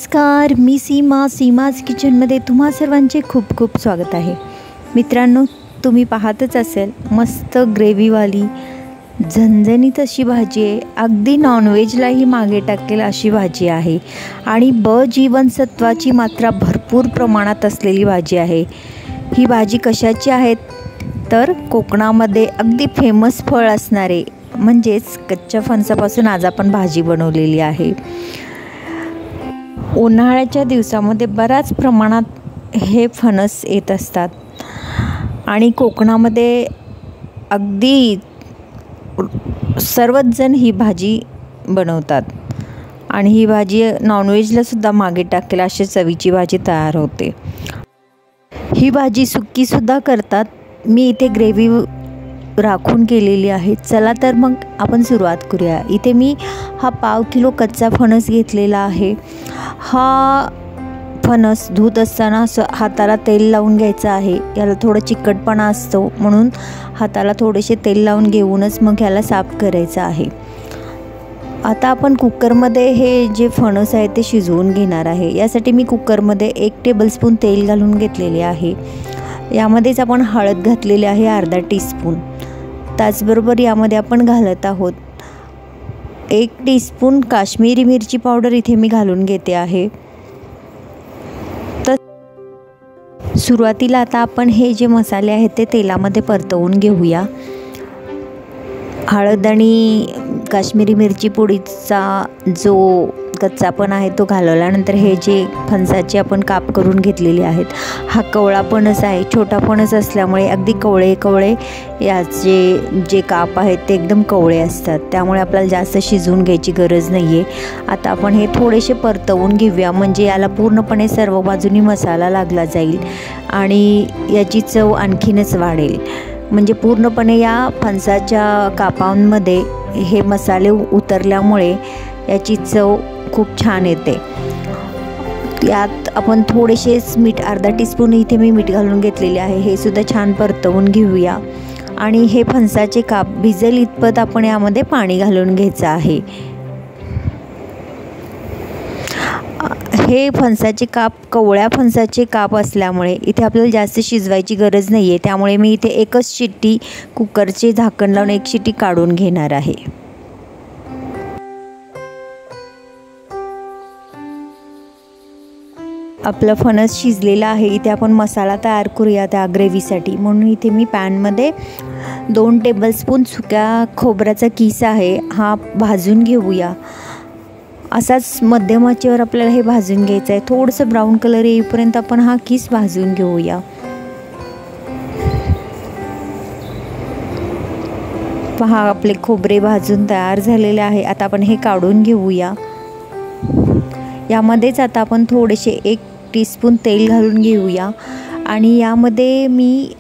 नमस्कार, मी सीमाज किचनमध्ये तुम्हा सर्वांचे खूप खूप स्वागत आहे। मित्रांनो, तुम्ही पाहतच असेल मस्त ग्रेव्हीवाली झणझणीत अशी भाजी आहे। अगदी नॉनव्हेजलाही मागे टाकेल अशी भाजी आहे आणि जीवनसत्वाची मात्रा भरपूर प्रमाणात असलेली भाजी आहे। ही भाजी कशाची आहे तर कोकणामध्ये अगदी फेमस फळ असणारे म्हणजेच कच्च्या फणसापासून आज आपण भाजी बनवलेली आहे। उन्हाळ्याच्या दिवसामध्ये बऱ्याच प्रमाणात हे फणस येत असतात आणि कोकणामध्ये अगदी सर्वच जण ही भाजी बनवतात आणि ही भाजी नॉनव्हेजला सुद्धा मागे टाकेल अशी चवीची भाजी तयार होते। ही भाजी सुक्की सुद्धा करतात। मी इथे ग्रेव्ही राखून केलेली आहे। चला तर मग आपण सुरुवात करूया। इथे मी हा पाव किलो कच्चा फणस घेतलेला आहे। हा फणस धुत असताना हाताला तेल लावून घ्यायचं आहे। याला थोडं चिकटपणा असतो म्हणून हाताला थोडेसे तेल लावून घेऊनच मग याला साफ करायचं आहे। आता आपण कुकरमध्ये हे जे फणस आहे ते शिजवून घेणार आहे। यासाठी मी कुकरमध्ये 1 टेबलस्पून तेल घालून घेतलेले आहे। यामध्येच आपण हळद घातलेली आहे अर्धा टीस्पून। त्याचबरोबर यामध्ये आपण घालत आहोत 1 टीस्पून काश्मीरी मिरची पावडर इथे मी घालून घेते आहे। तर सुरुवातीला आता आपण हे जे मसाले आहेत ते तेलामध्ये परतवून घेऊया। हळद आणि काश्मीरी मिरची पुडीचा जो कच्चापण आहे तो घालवल्यानंतर हे जे फणसाचे आपण काप करून घेतलेले आहेत, हा कवळा फणस आहे। छोटा फणस असल्यामुळे अगदी कवळे याचे जे काप आहेत ते एकदम कवळे असतात, त्यामुळे आपल्याला जास्त शिजवून घ्यायची गरज नाही आहे। आता आपण हे थोडेसे परतवून घेऊया म्हणजे याला पूर्णपणे सर्व बाजूनी मसाला लागला जाईल आणि याची चव आणखीनच वाढेल। म्हणजे पूर्णपणे या फणसाच्या कापांमध्ये हे मसाले उतरल्यामुळे याची चव खूप छान येते। यात आपण थोडेसेच मीठ अर्धा टीस्पून इथे मी मीठ घालून घेतलेले आहे। हे सुद्धा छान परतवून घेऊया आणि हे फणसाचे काप भिजेल इतपत आपण यामध्ये पाणी घालून घ्यायचं आहे। हे फणसाचे काप कवळ्या फणसाचे काप असल्यामुळे इथे आपल्याला जास्त शिजवायची गरज नाही आहे, त्यामुळे मी इथे एकच शिट्टी कुकरचे झाकण लावून 1 शिट्टी काढून घेणार आहे। आपला फणस शिजलेला आहे। इथे आपण मसाला तयार करूया त्या ग्रेव्हीसाठी, म्हणून इथे मी पॅनमध्ये 2 टेबलस्पून सुक्या खोबऱ्याचा किस आहे हा भाजून घेऊया। असाच मध्यम आचेवर आपल्याला हे भाजून घ्यायचं आहे। थोडंसं ब्राऊन कलर येईपर्यंत आपण हा किस भाजून घेऊया। पहा, आपले खोबरे भाजून तयार झालेले आहे। आता आपण हे काढून घेऊया। यामध्येच आता आपण थोडेसे 1 टीस्पून तेल घालून घेऊया आणि यामध्ये मी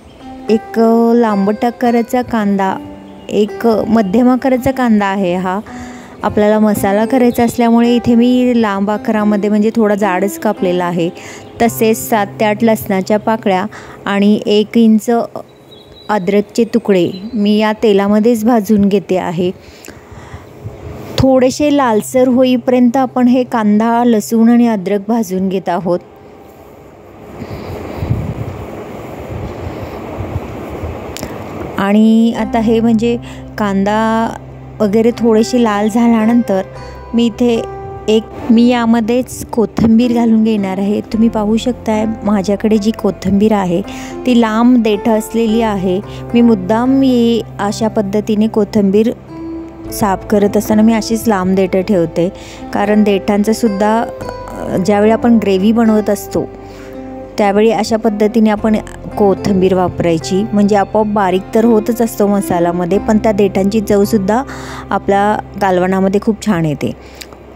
एक लांबट आकाराचा कांदा, एक मध्यम आकाराचा कांदा आहे हा। आपल्याला मसाला करायचा असल्यामुळे इथे मी लांब आकारामध्ये म्हणजे थोडा जाडच कापलेला आहे। तसेच 7 ते 8 लसणाच्या पाकळ्या आणि 1 इंच अद्रकचे तुकडे मी या तेलामध्येच भाजून घेते आहे। थोडेसे लालसर होईपर्यंत आपण हे कांदा, लसूण आणि अद्रक भाजून घेत आहोत। आणि आता हे म्हणजे कांदा वगैरे थोडेसे लाल झाल्यानंतर मी यामध्येच कोथिंबीर घालून घेणार आहे। तुम्ही पाहू शकताय माझ्याकडे जी कोथिंबीर आहे ती लांब देठ असलेली आहे। मी मुद्दाम अशा पद्धतीने कोथिंबीर साफ करत असताना मी अशीच लांब देठं ठेवते, कारण देठांचं सुद्धा ज्यावेळी आपण ग्रेव्ही बनवत असतो त्यावेळी अशा पद्धतीने आपण कोथिंबीर वापरायची, म्हणजे आपोआप बारीक तर होतच असतो मसाल्यामध्ये, पण त्या देठांची चवसुद्धा आपल्या कालवणामध्ये खूप छान येते।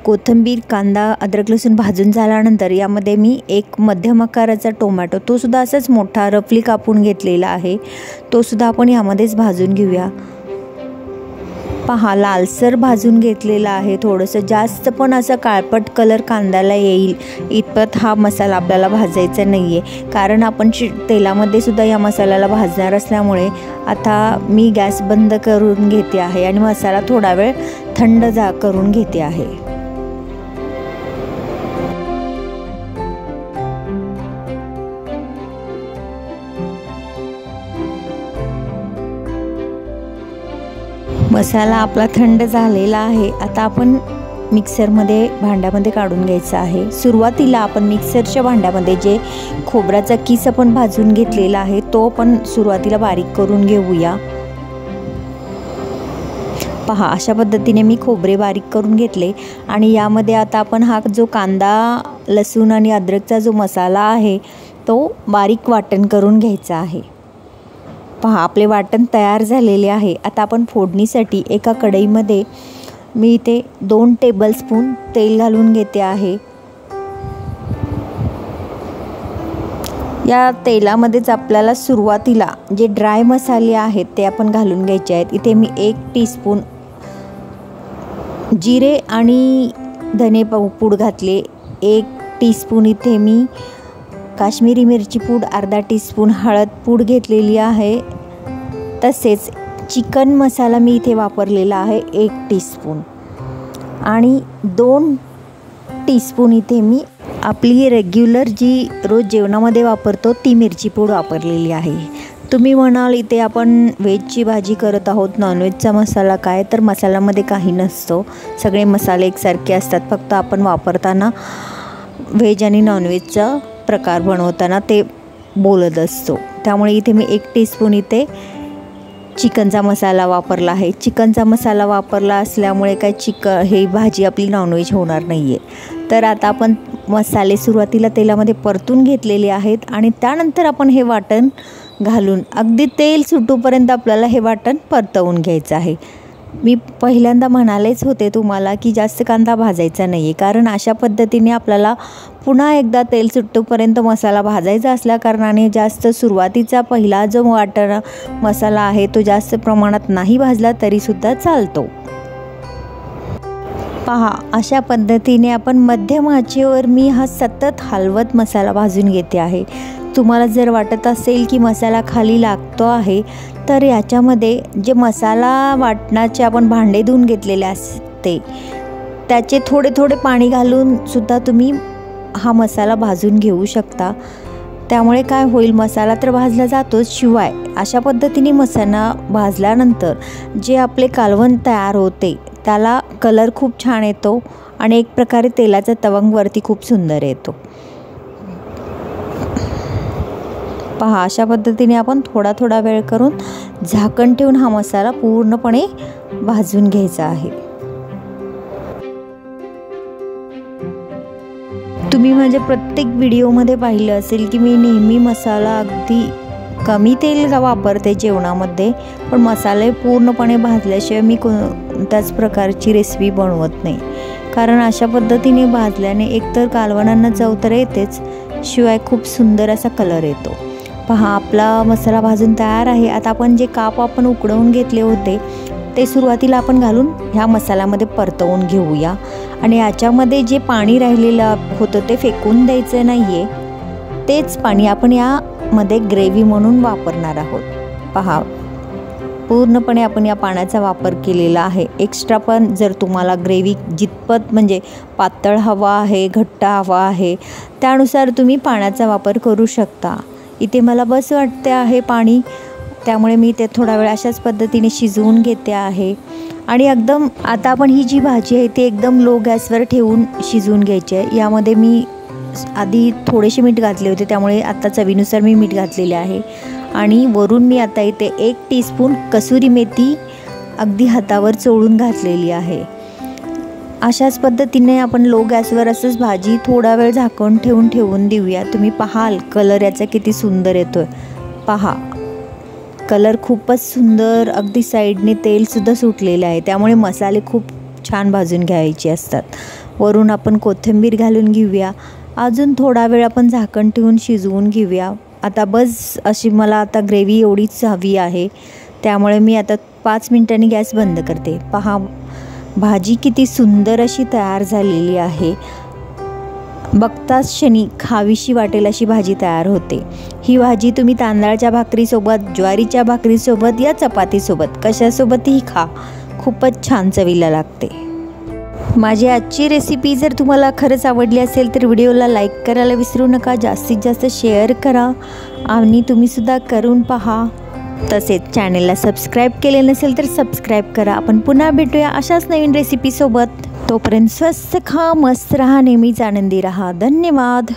कोथिंबीर, कांदा, अद्रक, लसूण भाजून झाल्यानंतर यामध्ये मी 1 मध्यम आकाराचा टोमॅटो, तो सुद्धा असाच मोठा रफली कापून घेतलेला आहे, तो सुद्धा आपण यामध्येच भाजून घेऊया। पहा, लालसर भाजून घेतलेला आहे। थोडंसं जास्त पण असं काळपट कलर कांद्याला येईल इतपत हा मसाला आपल्याला भाजायचा नाही आहे, कारण आपण तेलामध्ये सुद्धा या मसाल्याला भाजणार असल्यामुळे आता मी गॅस बंद करून घेते आहे आणि मसाला थोडा वेळ थंड करून घेते आहे। मसाला आपला थंड झालेला आहे। आता आपण मिक्सरमध्ये भांड्यामध्ये काढून घ्यायचं आहे। सुरुवातीला आपण मिक्सरच्या भांड्यामध्ये जे खोबऱ्याचा किस आपण भाजून घेतलेला आहे तो आपण सुरुवातीला बारीक करून घेऊया। पहा, अशा पद्धतीने मी खोबरे बारीक करून घेतले आणि यामध्ये आता आपण हा जो कांदा, लसूण आणि अद्रकचा जो मसाला आहे तो बारीक वाटण करून घ्यायचा आहे। पहा, आपले वाटण तयार झालेले आहे। आता आपण फोडणीसाठी एका कढईमध्ये मी इथे 2 टेबलस्पून तेल घालून घेते आहे। या तेलामध्येच आपल्याला सुरुवातीला जे ड्राय मसाले आहेत ते आपण घालून घ्यायचे आहेत। इथे मी 1 टीस्पून जिरे आणि धने पूड घातले, 1 टीस्पून इथे मी काश्मीरी मिरची पूड, अर्धा टीस्पून हळद पूड घेतलेली आहे। तसेच चिकन मसाला मी इथे वापरलेला आहे 1 टीस्पून आणि 2 टीस्पून इथे मी आपली रेग्युलर जी रोज जेवणामध्ये वापरतो ती मिरची पूड वापरलेली आहे। तुम्ही म्हणाल इथे आपण व्हेजची भाजी करत आहोत, नॉनव्हेजचा मसाला काय? तर मसाल्यामध्ये काही नसतो, सगळे मसाले एकसारखे असतात, फक्त आपण वापरताना व्हेज आणि नॉनव्हेजचा प्रकार बनवताना ते बोलत असतो। त्यामुळे इथे मी 1 टीस्पून इथे चिकनचा मसाला वापरला आहे। चिकनचा मसाला वापरला असल्यामुळे काय ही भाजी आपली नॉनव्हेज होणार नाही आहे। तर आता आपण मसाले सुरुवातीला तेलामध्ये परतून घेतलेले आहेत आणि त्यानंतर आपण हे वाटण घालून अगदी तेल सुटूपर्यंत आपल्याला हे वाटण परतवून घ्यायचं आहे। मी पहिल्यांदा म्हणालेच होते तुम्हाला की जास्त कांदा भाजायचा नाही आहे, कारण अशा पद्धतीने आपल्याला पुन्हा एकदा तेल सुटूपर्यंत मसाला भाजायचा असल्या कारणाने जास्त सुरुवातीचा पहिला जो वाटण मसाला आहे तो जास्त प्रमाणात नाही भाजला तरीसुद्धा चालतो। पहा, अशा पद्धतीने आपण मध्यम आचेवर मी हा सतत हलवत मसाला भाजून घेते आहे। तुम्हाला जर वाटत असेल की मसाला खाली लागतो आहे तर याच्यामध्ये जे मसाला वाटणाचे आपण भांडे धुवून घेतलेले असते त्याचे थोडे थोडे पाणी घालून सुद्धा तुम्ही हा मसाला भाजून घेऊ शकता। त्यामुळे काय होईल, मसाला तर भाजला जातोच, शिवाय अशा पद्धतीने मसाला भाजल्यानंतर जे आपले कालवण तयार होते त्याला कलर खूप छान येतो आणि एक प्रकारे तेलाचा तवंग वरती खूप सुंदर येतो। पहा, अशा पद्धतीने आपण थोडा थोडा वेळ करून झाकण ठेवून हा मसाला पूर्णपणे भाजून घ्यायचा आहे। तुम्ही माझ्या प्रत्येक व्हिडिओमध्ये पाहिलं असेल की मी नेहमी मसाला अगदी कमी तेल वापरते जेवणामध्ये, पण मसाले पूर्णपणे भाजल्याशिवाय मी कोणत्याच प्रकारची रेसिपी बनवत नाही, कारण अशा पद्धतीने भाजल्याने एकतर कालवणांना चव तर येतेच, शिवाय खूप सुंदर असा कलर येतो। पहा, आपला मसाला भाजून तयार आहे। आता आपण जे काप आपण उकडवून घेतले होते ते सुरुवातीला आपण घालून ह्या मसाल्यामध्ये परतवून घेऊया आणि याच्यामध्ये जे पाणी राहिलेलं होतं ते फेकून द्यायचं नाही आहे, तेच पाणी आपण यामध्ये ग्रेव्ही म्हणून वापरणार आहोत। पहा, पूर्णपणे आपण या पाण्याचा वापर केलेला आहे। एक्स्ट्रा पण जर तुम्हाला ग्रेव्ही जितपत म्हणजे पातळ हवा आहे, घट्ट हवा आहे, त्यानुसार तुम्ही पाण्याचा वापर करू शकता। इथे मला बस वाटते आहे पाणी, त्यामुळे मी ते थोडा वेळ अशाच पद्धतीने शिजवून घेते आहे। आणि एकदम आता आपण ही जी भाजी आहे ती एकदम लो गॅसवर ठेवून शिजवून घ्यायची आहे। यामध्ये मी आधी थोडेसे मीठ घातले होते, त्यामुळे आता चवीनुसार मी मीठ घातलेले आहे आणि वरून मी आता इथे 1 टीस्पून कसुरी मेथी अगदी हातावर चोळून घातलेली आहे। अशाच पद्धतीने आपण लो गॅसवर असंच भाजी थोडा वेळ झाकून ठेवून देऊया। तुम्ही पाहाल कलर याचा किती सुंदर येतोय। पहा, कलर खूपच सुंदर, अगदी साईडने तेलसुद्धा सुटलेले आहे, त्यामुळे मसाले खूप छान भाजून घ्यायचे असतात। वरून आपण कोथिंबीर घालून घेऊया, अजून थोडा वेळ आपण झाकण ठेवून शिजवून घेऊया। आता बस अशी मला आता ग्रेव्ही एवढीच हवी आहे, त्यामुळे मी आता 5 मिनिटांनी गॅस बंद करते। पहा, भाजी किती सुंदर अशी तयार झालेली आहे, बघताच क्षणी खावीशी वाटेल अशी भाजी तयार होते। ही भाजी तुम्ही तांदळाच्या भाकरीसोबत, ज्वारीच्या भाकरीसोबत या चपातीसोबत कशासोबतही खा, खूपच छान चवीला लागते। माझी आजची रेसिपी जर तुम्हाला खरंच आवडली असेल तर व्हिडिओला लाईक करायला विसरू नका, जास्तीत जास्त शेअर करा आणि तुम्हीसुद्धा करून पहा। तसेच चॅनेलला सबस्क्राईब केले नसेल तर सबस्क्राईब करा. आपण पुन्हा भेटूया अशाच नवीन रेसिपीसोबत. तोपर्यंत स्वस्त खा, मस्त रहा, नेहमीच आनंदी रहा. धन्यवाद.